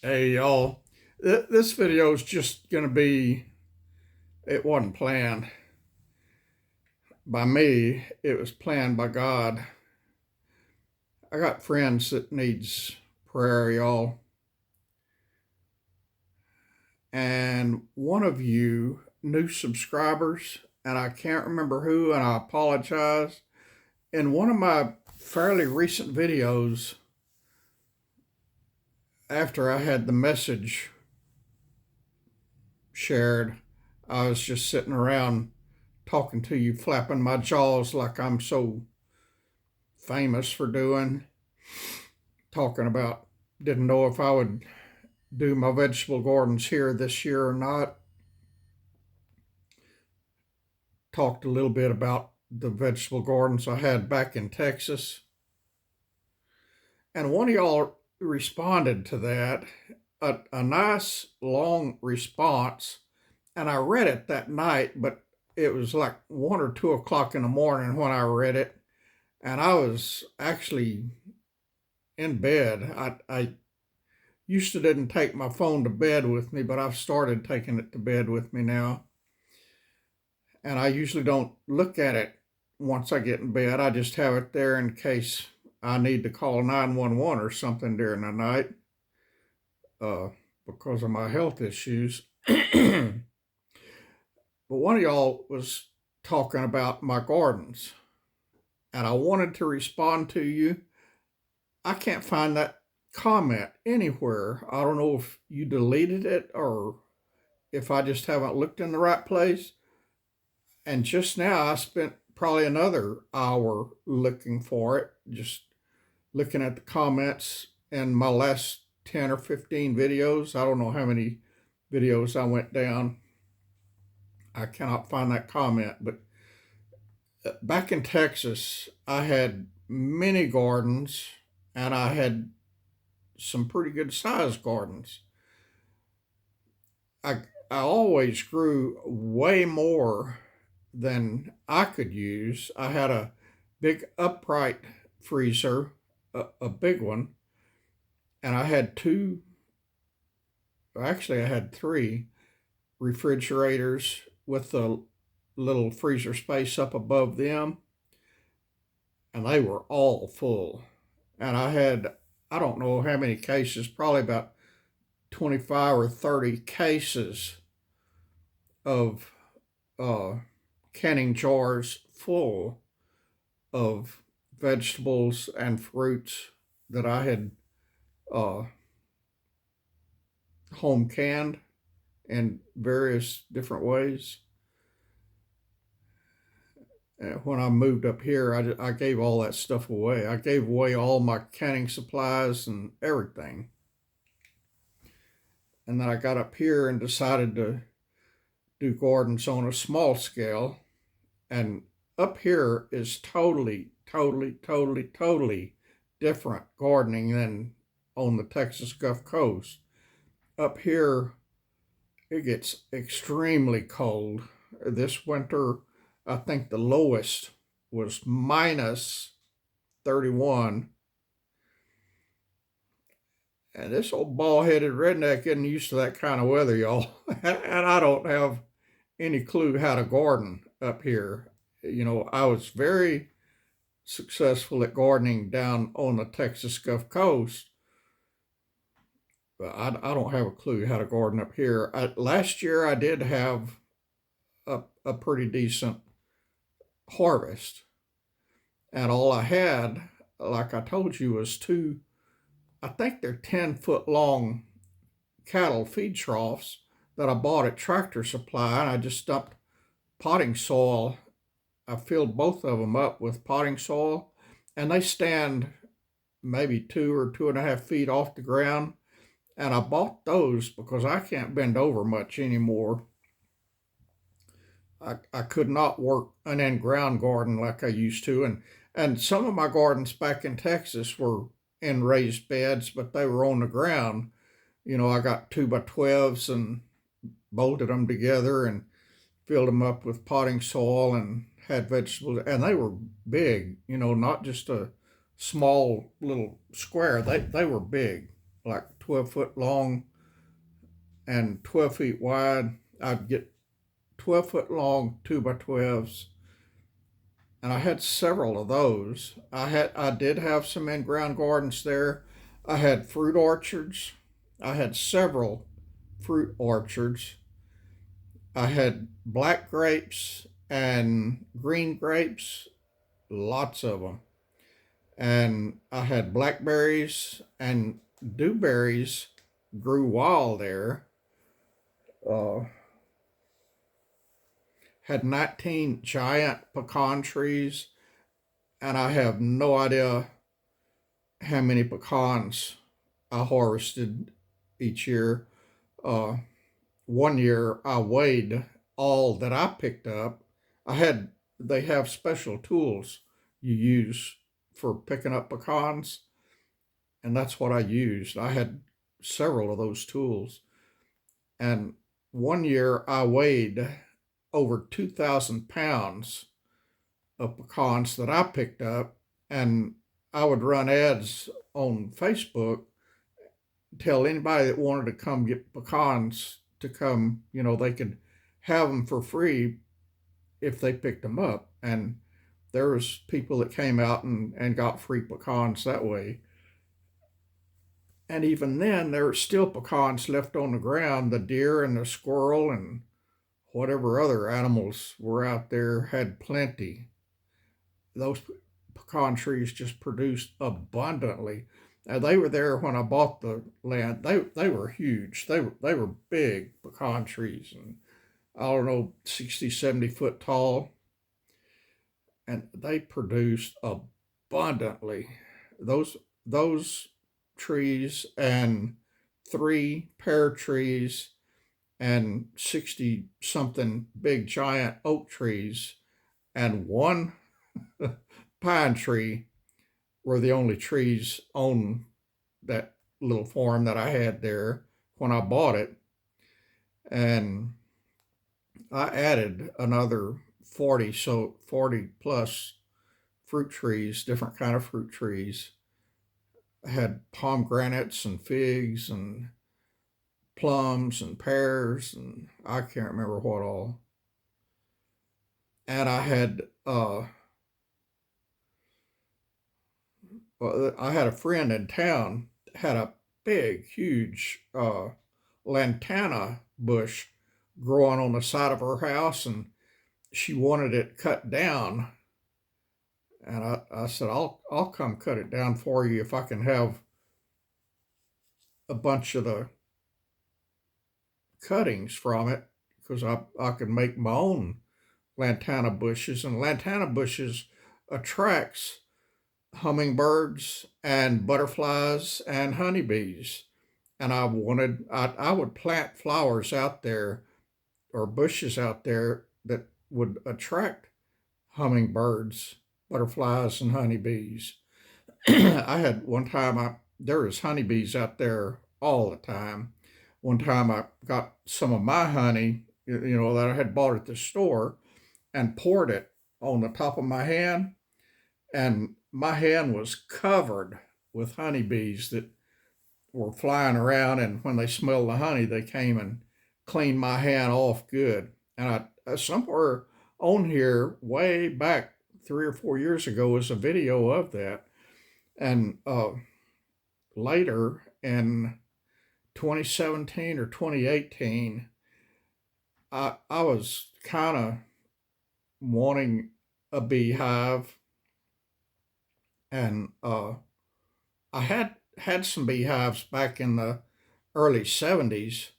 Hey y'all, this video is just going to be, it wasn't planned by me, it was planned by God. I got friends that needs prayer, y'all. And one of you new subscribers, and I can't remember who, and I apologize. In one of my fairly recent videos, after I had the message shared, I was just sitting around talking to you, flapping my jaws like I'm so famous for doing, talking about didn't know if I would do my vegetable gardens here this year or not. Talked a little bit about the vegetable gardens I had back in Texas. And one of y'all responded to that, a nice long response. And I read it that night, but it was like 1 or 2 o'clock in the morning when I read it. And I was actually in bed. I used to didn't take my phone to bed with me, but I've started taking it to bed with me now. And I usually don't look at it once I get in bed. I just have it there in case I need to call 911 or something during the night because of my health issues. But one of y'all was talking about my gardens, and I wanted to respond to you. I can't find that comment anywhere. I don't know if you deleted it or if I just haven't looked in the right place. And just now I spent probably another hour looking for it, just looking at the comments in my last 10 or 15 videos. I don't know how many videos I went down. I cannot find that comment, but back in Texas, I had many gardens and I had some pretty good sized gardens. I always grew way more than I could use. I had a big upright freezer, a big one, and I had I had three refrigerators with the little freezer space up above them, and they were all full. And I don't know how many cases, probably about 25 or 30 cases of canning jars full of vegetables and fruits that I had uh, home canned in various different ways. When I moved up here, I gave all that stuff away. I gave away all my canning supplies and everything. And then I got up here and decided to do gardens on a small scale. And up here is totally different gardening than on the Texas Gulf Coast. Up here, it gets extremely cold. This winter, I think the lowest was minus 31. And this old bald-headed redneck isn't used to that kind of weather, y'all. And I don't have any clue how to garden up here. You know, I was very successful at gardening down on the Texas Gulf Coast, but I don't have a clue how to garden up here. Last year I did have a pretty decent harvest, and all I had, like I told you, was I think they're 10-foot long cattle feed troughs that I bought at Tractor Supply, and I just dumped potting soil. I filled both of them up with potting soil, and they stand maybe 2 or 2.5 feet off the ground. And I bought those because I can't bend over much anymore. I could not work an in-ground garden like I used to. And some of my gardens back in Texas were in raised beds, but they were on the ground. You know, I got 2x12s and bolted them together and filled them up with potting soil and had vegetables. And they were big, you know, not just a small little square. They were big. like 12 foot long and 12 feet wide. I'd get 12 foot long 2x12s, and I had several of those. I did have some in-ground gardens there. I had fruit orchards. I had several fruit orchards. I had black grapes and green grapes, lots of them. And I had blackberries and dewberries grew wild there. Uh, had 19 giant pecan trees, and I have no idea how many pecans I harvested each year. Uh, one year I weighed all that I picked up. They have special tools you use for picking up pecans, and that's what I used. I had several of those tools, and one year I weighed over 2,000 pounds of pecans that I picked up, and I would run ads on Facebook, tell anybody that wanted to come get pecans to come, they could have them for free if they picked them up. And there was people that came out and got free pecans that way. And even then, there were still pecans left on the ground. The deer and the squirrel and whatever other animals were out there had plenty. Those pecan trees just produced abundantly. They were there when I bought the land. They were huge. They were big pecan trees, and I don't know, 60, 70 foot tall, and they produced abundantly. Those trees and 3 pear trees and 60 something big giant oak trees and 1 pine tree were the only trees on that little farm that I had there when I bought it. And I added another 40 plus fruit trees, different kind of fruit trees. I had pomegranates and figs and plums and pears, and I can't remember what all. And I had a friend in town that had a big, huge lantana bush growing on the side of her house, and she wanted it cut down. And I said, I'll come cut it down for you if I can have a bunch of the cuttings from it, because I can make my own lantana bushes. And lantana bushes attracts hummingbirds and butterflies and honeybees. And I would plant flowers out there or bushes out there that would attract hummingbirds, butterflies, and honeybees. I had one time, there was honeybees out there all the time. One time I got some of my honey, that I had bought at the store, and poured it on the top of my hand, and my hand was covered with honeybees that were flying around, and when they smelled the honey, they came and cleaned my hand off good. And I somewhere on here, way back 3 or 4 years ago, was a video of that. And later in 2017 or 2018, I was kind of wanting a beehive, and I had some beehives back in the early 70s,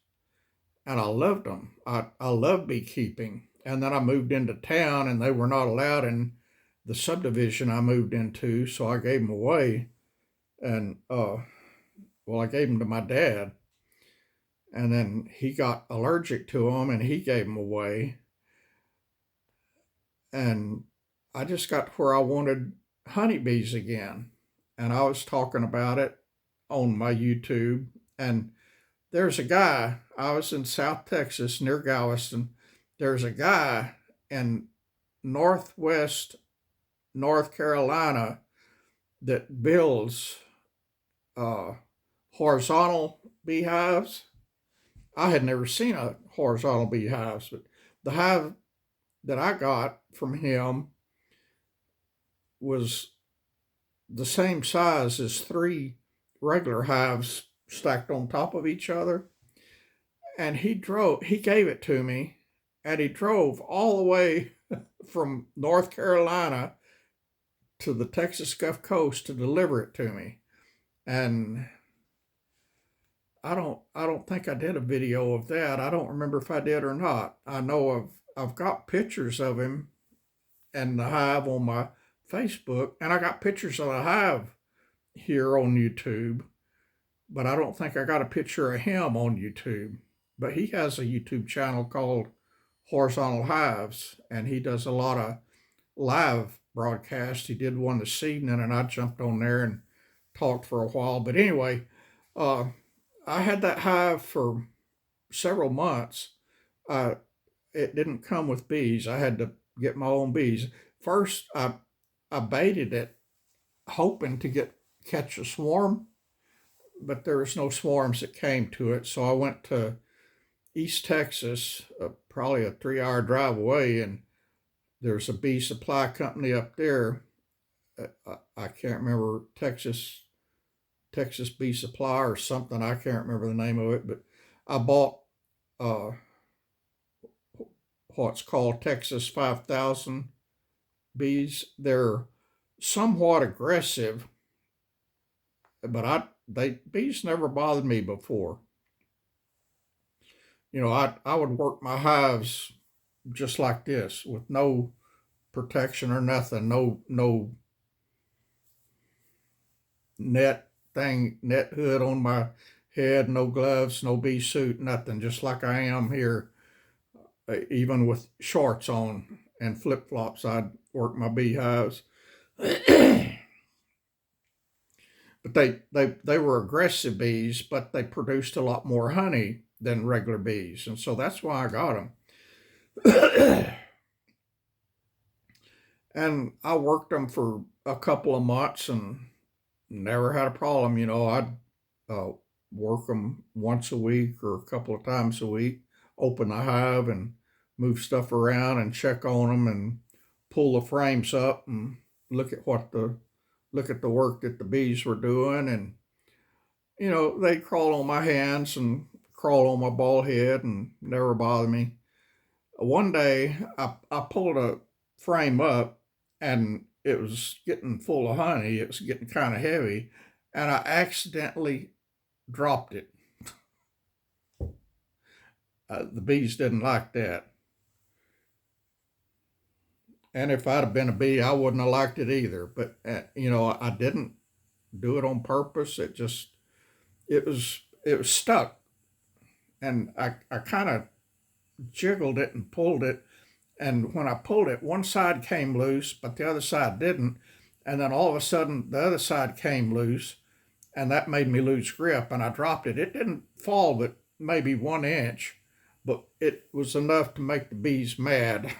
and I loved them. I loved beekeeping. And then I moved into town, and they were not allowed in the subdivision I moved into, so I gave them away. And I gave them to my dad, and then he got allergic to them, and he gave them away. And I just got to where I wanted honeybees again, and I was talking about it on my YouTube. And there's a guy, I was in South Texas near Galveston. There's a guy in Northwest North Carolina that builds horizontal beehives. I had never seen a horizontal beehives, but the hive that I got from him was the same size as 3 regular hives stacked on top of each other. And he gave it to me, and he drove all the way from North Carolina to the Texas Gulf Coast to deliver it to me. And I don't think I did a video of that. I don't remember if I did or not. I know I've got pictures of him and the hive on my Facebook, and I got pictures of the hive here on YouTube, but I don't think I got a picture of him on YouTube. But he has a YouTube channel called Horizontal Hives, and he does a lot of live broadcasts. He did one this evening, and I jumped on there and talked for a while. But anyway, uh, I had that hive for several months. Uh, it didn't come with bees. I had to get my own bees. First, I baited it, hoping to catch a swarm, but there was no swarms that came to it. So I went to East Texas, probably a 3-hour drive away, and there's a bee supply company up there. I can't remember, Texas Bee Supply or something. I can't remember the name of it, but I bought uh, what's called Texas 5000 bees. They're somewhat aggressive, but bees never bothered me before. I would work my hives just like this with no protection or nothing, no net hood on my head, no gloves, no bee suit, nothing, just like I am here. Even with shorts on and flip flops, I'd work my beehives. But they were aggressive bees, but they produced a lot more honey than regular bees, and so that's why I got them. And I worked them for a couple of months and never had a problem. I'd uh, work them once a week or a couple of times a week, open the hive and move stuff around and check on them and pull the frames up and look at the work that the bees were doing. And they crawl on my hands and crawl on my bald head and never bother me. One day I pulled a frame up, and it was getting full of honey. It was getting kind of heavy, and I accidentally dropped it. The bees didn't like that. And if I'd have been a bee, I wouldn't have liked it either. But, I didn't do it on purpose. It was stuck. And I kind of jiggled it and pulled it. And when I pulled it, one side came loose, but the other side didn't. And then all of a sudden, the other side came loose, and that made me lose grip, and I dropped it. It didn't fall but maybe 1 inch, but it was enough to make the bees mad.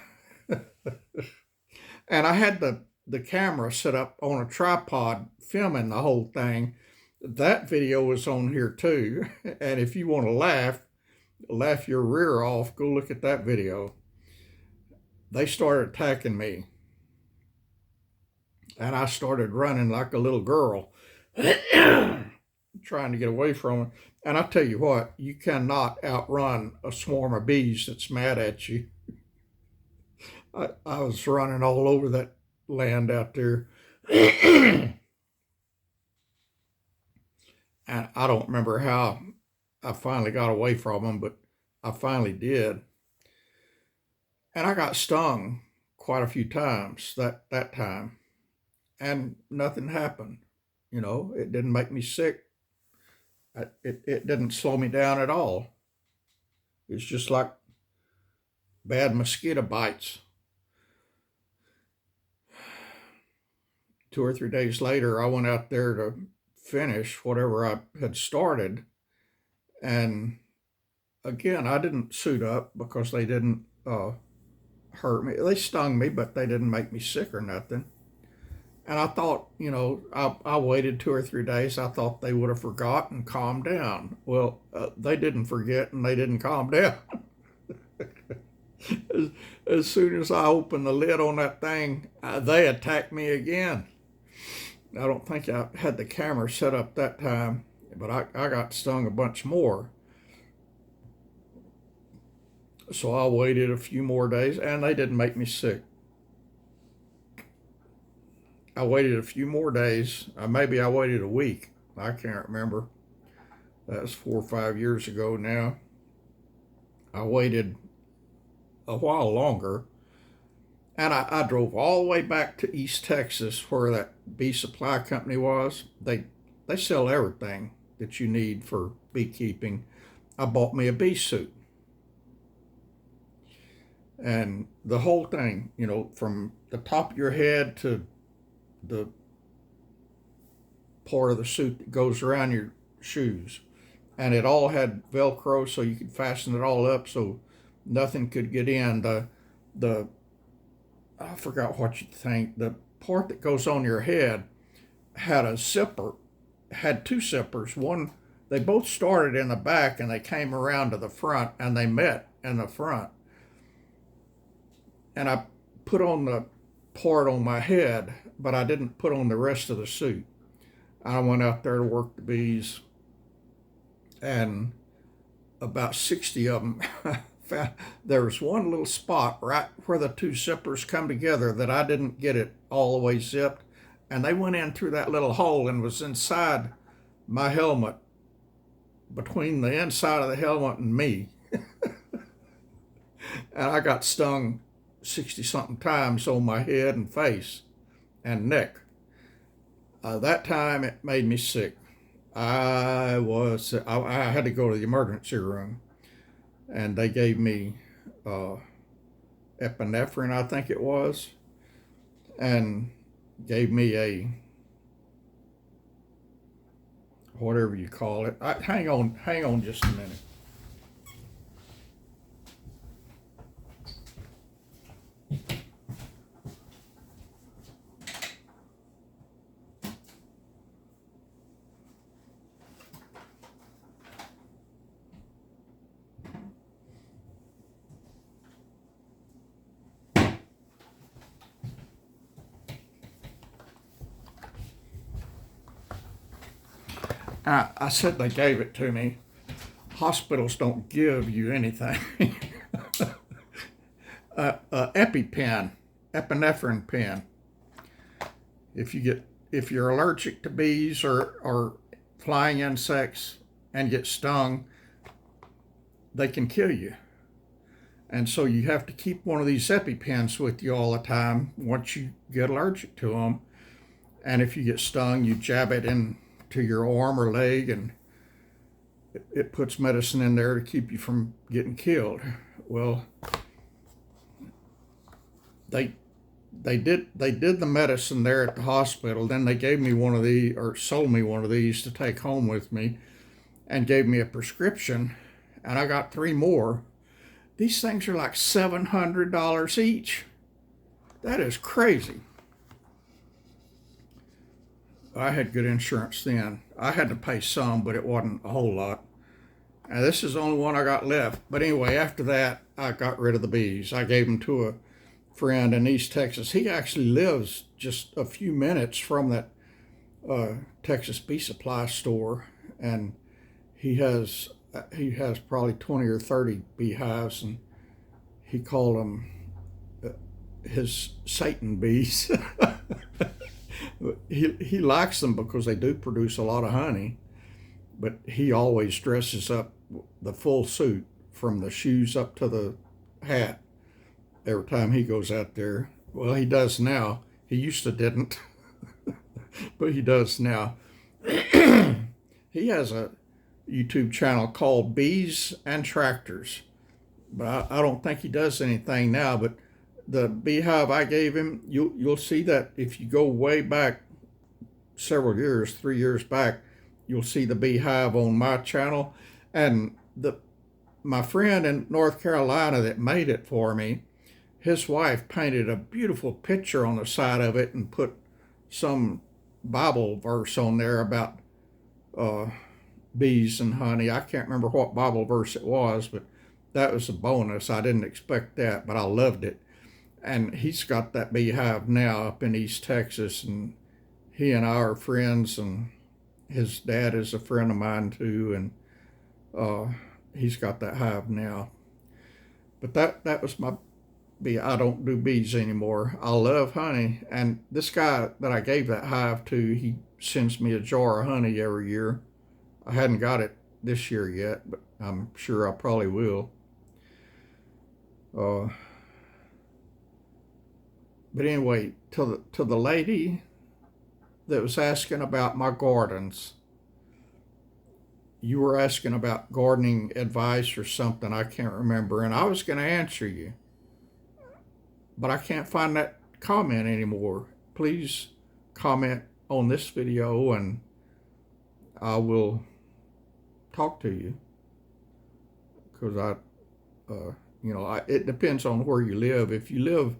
And I had the camera set up on a tripod filming the whole thing. That video is on here too. And if you want to laugh your rear off, go look at that video. They started attacking me, and I started running like a little girl, trying to get away from it. And I tell you what, you cannot outrun a swarm of bees that's mad at you. I was running all over that land out there. And I don't remember how I finally got away from them, but I finally did. And I got stung quite a few times that time, and nothing happened. It didn't make me sick. It didn't slow me down at all. It's just like bad mosquito bites. 2 or 3 days later, I went out there to finish whatever I had started. And again, I didn't suit up because they didn't hurt me. They stung me, but they didn't make me sick or nothing. And I thought, I waited 2 or 3 days. I thought they would have forgotten and calmed down. Well, they didn't forget and they didn't calm down. as, as soon as I opened the lid on that thing, they attacked me again. I don't think I had the camera set up that time, but I got stung a bunch more. So I waited a few more days, and they didn't make me sick. I waited a few more days. Maybe I waited a week. I can't remember. That was 4 or 5 years ago now. I waited a while longer, and I drove all the way back to East Texas where that bee supply company was. They sell everything that you need for beekeeping. I bought me a bee suit. And the whole thing, from the top of your head to the part of the suit that goes around your shoes. And it all had Velcro so you could fasten it all up so nothing could get in. The I forgot what you think. The part that goes on your head had a zipper, had two zippers. One, they both started in the back and they came around to the front and they met in the front. And I put on the part on my head, but I didn't put on the rest of the suit. I went out there to work the bees, and about 60 of them found there was one little spot right where the two zippers come together that I didn't get it all the way zipped, and they went in through that little hole and was inside my helmet, between the inside of the helmet and me. And I got stung 60-something times on my head and face and neck. That time it made me sick. I had to go to the emergency room, and they gave me epinephrine, I think it was, and gave me a whatever you call it. Hang on just a minute. I said they gave it to me. Hospitals don't give you anything. Epinephrine pen. If you're allergic to bees or flying insects and get stung, they can kill you. And so you have to keep one of these EpiPens with you all the time once you get allergic to them. And if you get stung, you jab it into your arm or leg, and it puts medicine in there to keep you from getting killed. Well, they did the medicine there at the hospital. Then they gave me one of these, or sold me one of these to take home with me, and gave me a prescription, and I got 3 more. These things are like $700 each. That is crazy. I had good insurance then. I had to pay some, but it wasn't a whole lot. And this is the only one I got left. But anyway, after that, I got rid of the bees. I gave them to a friend in East Texas. He actually lives just a few minutes from that Texas bee supply store, and he has probably 20 or 30 beehives, and he called them his Satan bees. He likes them because they do produce a lot of honey, but he always dresses up the full suit from the shoes up to the hat every time he goes out there. Well, he does now. He used to didn't, but he does now. He has a YouTube channel called Bees and Tractors, but I don't think he does anything now. But the beehive I gave him, you'll see that if you go way back several years, 3 years back, you'll see the beehive on my channel. And my friend in North Carolina that made it for me, his wife painted a beautiful picture on the side of it and put some Bible verse on there about bees and honey. I can't remember what Bible verse it was, but that was a bonus. I didn't expect that, but I loved it. And he's got that beehive now up in East Texas, and he and I are friends, and his dad is a friend of mine too, and he's got that hive now. But that was my bee. I don't do bees anymore. I love honey, and this guy that I gave that hive to, he sends me a jar of honey every year. I hadn't got it this year yet, but I'm sure I probably will. But anyway, to the lady that was asking about my gardens, you were asking about gardening advice or something, I can't remember, and I was going to answer you, but I can't find that comment anymore. Please comment on this video and I will talk to you, because it depends on where you live. If you live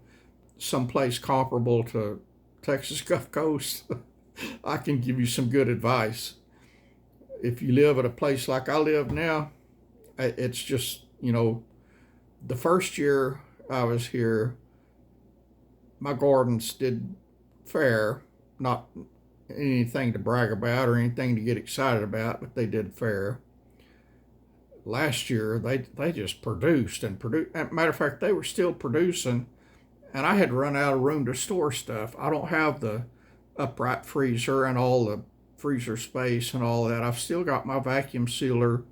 someplace comparable to Texas Gulf Coast, I can give you some good advice. If you live at a place like I live now, it's just, the first year I was here, my gardens did fair, not anything to brag about or anything to get excited about, but they did fair. Last year, they just produced and produced. Matter of fact, they were still producing, and I had run out of room to store stuff. I don't have the upright freezer and all the freezer space and all that. I've still got my vacuum sealer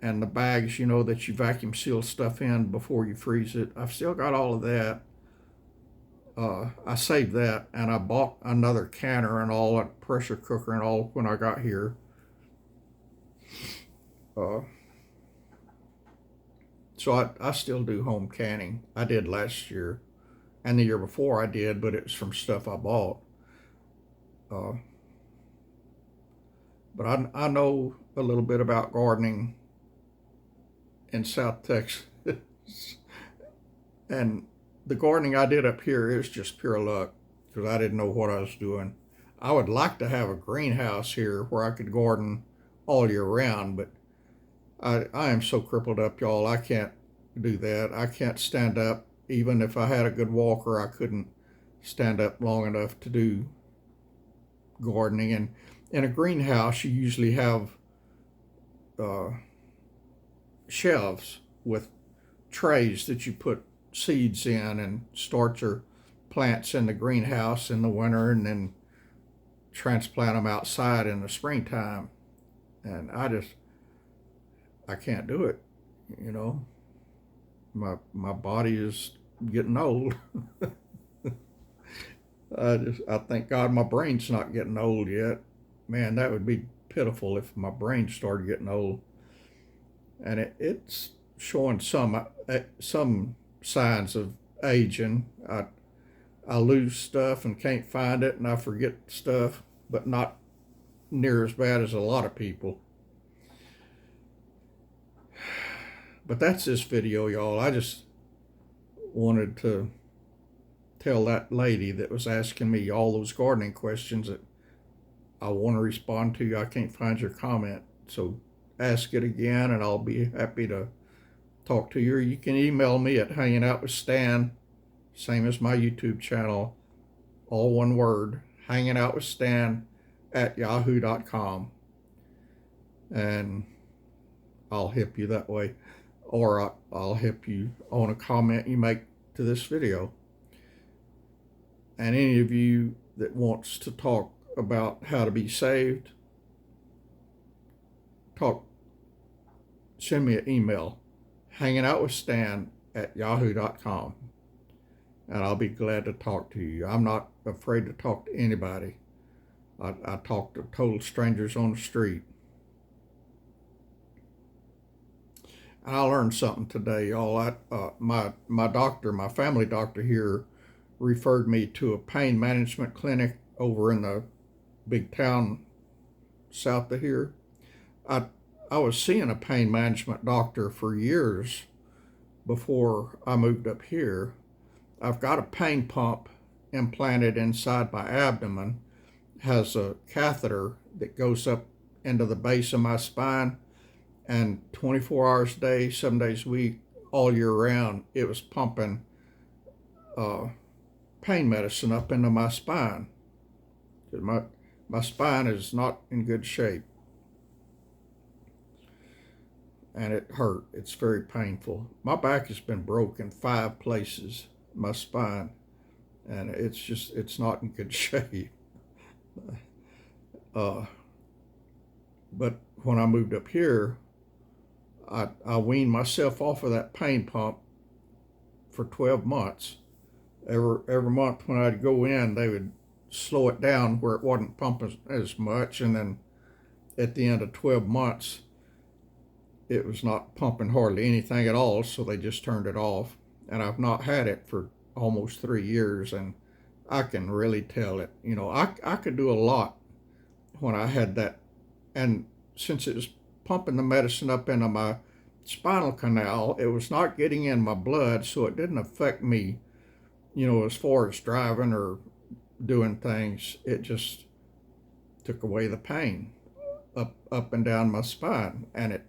and the bags, that you vacuum seal stuff in before you freeze it. I've still got all of that. I saved that, and I bought another canner and all that, pressure cooker and all when I got here. So I still do home canning. I did last year, and the year before I did, but it was from stuff I bought. But I know a little bit about gardening in South Texas. And the gardening I did up here is just pure luck, because I didn't know what I was doing. I would like to have a greenhouse here where I could garden all year round, but I am so crippled up, y'all. I can't do that. I can't stand up. Even if I had a good walker, I couldn't stand up long enough to do gardening. And in a greenhouse, you usually have shelves with trays that you put seeds in and start your plants in the greenhouse in the winter and then transplant them outside in the springtime. And I can't do it, My body is getting old. I thank God my brain's not getting old yet. Man, that would be pitiful if my brain started getting old. And it's showing some signs of aging. I lose stuff and can't find it, and I forget stuff, but not near as bad as a lot of people. But that's this video, y'all. I just wanted to tell that lady that was asking me all those gardening questions that I want to respond to. I can't find your comment, so ask it again and I'll be happy to talk to you. Or you can email me at HanginOutWithStan, same as my YouTube channel, all one word, HanginOutWithStan @yahoo.com, and I'll help you that way, or I'll help you on a comment you make to this video. And any of you that wants to talk about how to be saved, send me an email, HanginOutWithStan @yahoo.com, and I'll be glad to talk to you. I'm not afraid to talk to anybody. I talk to total strangers on the street. And I learned something today, y'all. My doctor, my family doctor here, referred me to a pain management clinic over in the big town south of here. I was seeing a pain management doctor for years before I moved up here. I've got a pain pump implanted inside my abdomen has a catheter that goes up into the base of my spine, and 24 hours a day, 7 days a week, all year round, it was pumping pain medicine up into my spine. My spine is not in good shape, and it hurt. It's very painful. My back has been broken 5 places, my spine, and it's not in good shape. But when I moved up here, I weaned myself off of that pain pump for 12 months. Every month when I'd go in, they would slow it down where it wasn't pumping as much, and then at the end of 12 months, it was not pumping hardly anything at all, so they just turned it off. And I've not had it for almost 3 years, and I can really tell it. I could do a lot when I had that, and since it was pumping the medicine up into my spinal canal, it was not getting in my blood, so it didn't affect me, as far as driving or doing things. It just took away the pain up and down my spine, and it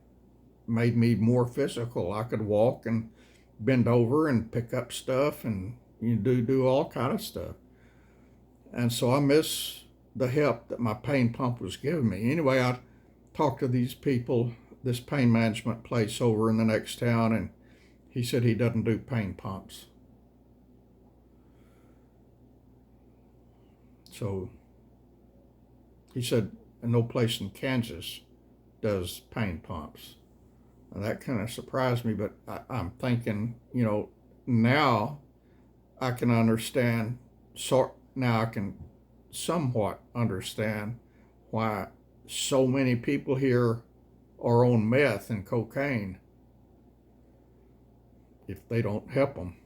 made me more physical. I could walk and bend over and pick up stuff and do all kind of stuff. And so I miss the help that my pain pump was giving me. Anyway, I talked to these people, this pain management place over in the next town, and he said he doesn't do pain pumps. So he said no place in Kansas does pain pumps. And that kind of surprised me, but I'm thinking, now I can understand, now I can somewhat understand why so many people here are on meth and cocaine if they don't help them.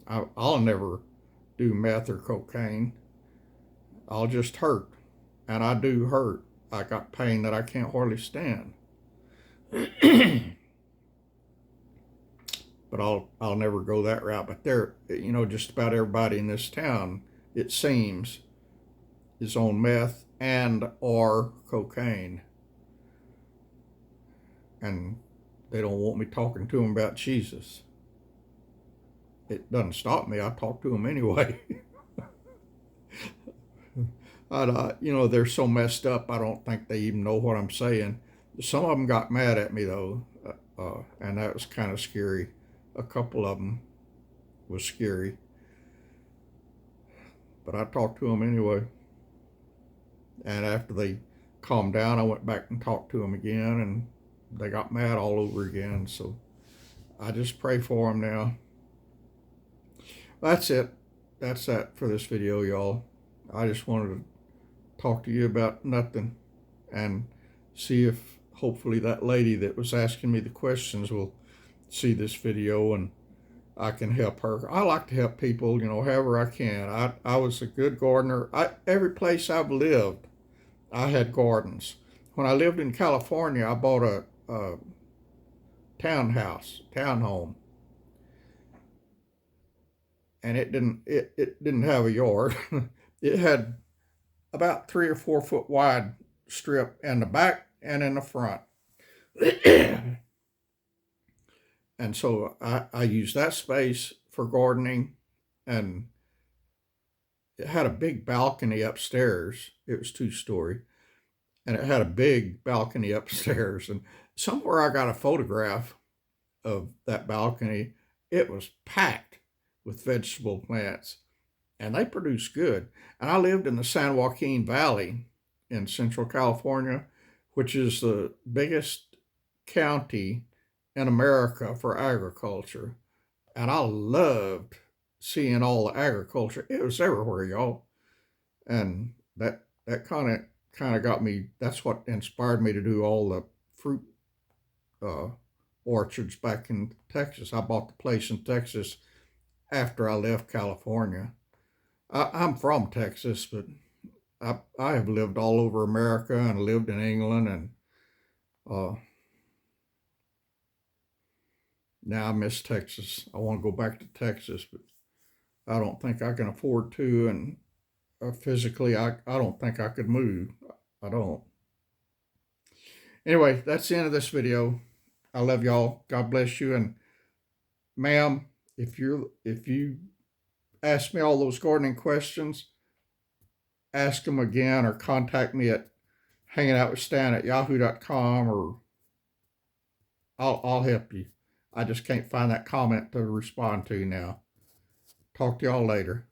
I'll never do meth or cocaine. I'll just hurt, and I do hurt. I got pain that I can't hardly stand. But I'll never go that route. But there, just about everybody in this town, it seems, is on meth and or cocaine, and they don't want me talking to them about Jesus. It doesn't stop me. I talk to them anyway. They're so messed up, I don't think they even know what I'm saying. Some of them got mad at me, though, and that was kind of scary. A couple of them was scary. But I talked to them anyway. And after they calmed down, I went back and talked to them again, and they got mad all over again. So I just pray for them now. That's it. That's that for this video, y'all. I just wanted to talk to you about nothing and see if hopefully that lady that was asking me the questions will see this video and I can help her. I like to help people, however I can. I was a good gardener. Every place I've lived, I had gardens. When I lived in California, I bought a townhome, and it didn't have a yard. It had about 3 or 4 foot wide strip in the back and in the front. And so I used that space for gardening, and it had a big balcony upstairs. It was 2-story, and it had a big balcony upstairs. And somewhere I got a photograph of that balcony. It was packed with vegetable plants, and they produced good. And I lived in the San Joaquin Valley in Central California, which is the biggest county in America for agriculture. And I loved seeing all the agriculture. It was everywhere, y'all. And that kind of got me, that's what inspired me to do all the fruit orchards back in Texas. I bought the place in Texas after I left California. I'm from Texas, but I have lived all over America and lived in England, and now I miss Texas. I want to go back to Texas, but I don't think I can afford to, and physically, I don't think I could move. I don't. Anyway, that's the end of this video. I love y'all. God bless you. And ma'am, if you ask me all those gardening questions, ask them again or contact me at HanginOutWithStan@yahoo.com, or I'll help you. I just can't find that comment to respond to now. Talk to y'all later.